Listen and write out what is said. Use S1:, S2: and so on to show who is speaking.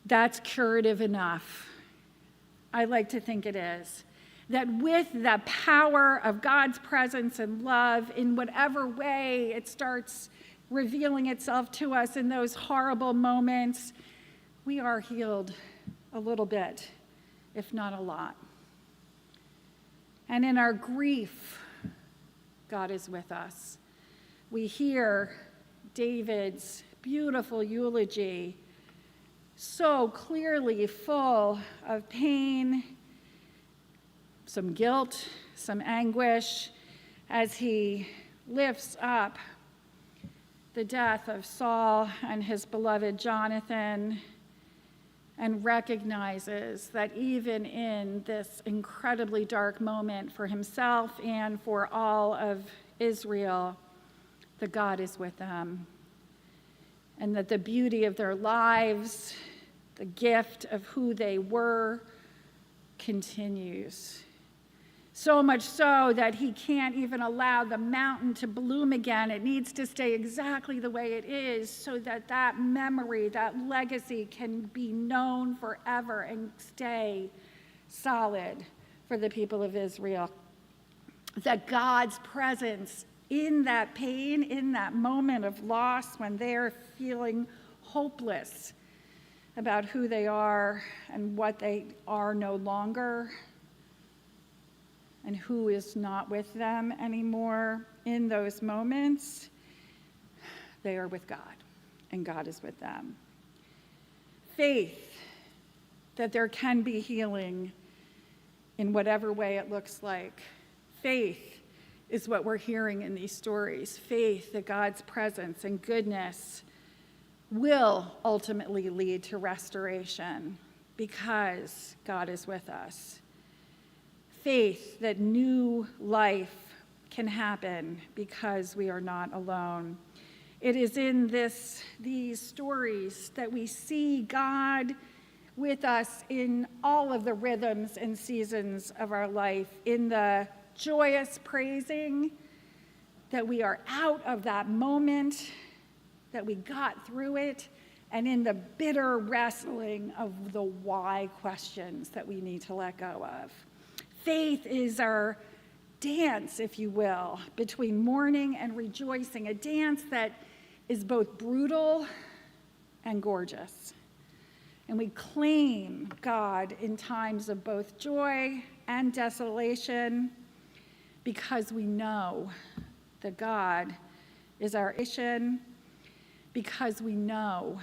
S1: that's curative enough. I like to think it is. That with the power of God's presence and love, in whatever way it starts revealing itself to us in those horrible moments, we are healed a little bit, if not a lot. And in our grief, God is with us. We hear David's beautiful eulogy, so clearly full of pain, some guilt, some anguish, as he lifts up the death of Saul and his beloved Jonathan, and recognizes that even in this incredibly dark moment for himself and for all of Israel, that God is with them, and that the beauty of their lives, the gift of who they were, continues. So much so that he can't even allow the mountain to bloom again. It needs to stay exactly the way it is so that that memory, that legacy can be known forever and stay solid for the people of Israel. That God's presence in that pain, in that moment of loss, when they're feeling hopeless about who they are and what they are no longer, and who is not with them anymore, in those moments, they are with God, and God is with them. Faith that there can be healing in whatever way it looks like. Faith is what we're hearing in these stories. Faith that God's presence and goodness will ultimately lead to restoration because God is with us. Faith that new life can happen because we are not alone. It is in these stories that we see God with us in all of the rhythms and seasons of our life, in the joyous praising that we are out of that moment, that we got through it, and in the bitter wrestling of the why questions that we need to let go of. Faith is our dance, if you will, between mourning and rejoicing, a dance that is both brutal and gorgeous. And we claim God in times of both joy and desolation because we know that God is our mission, because we know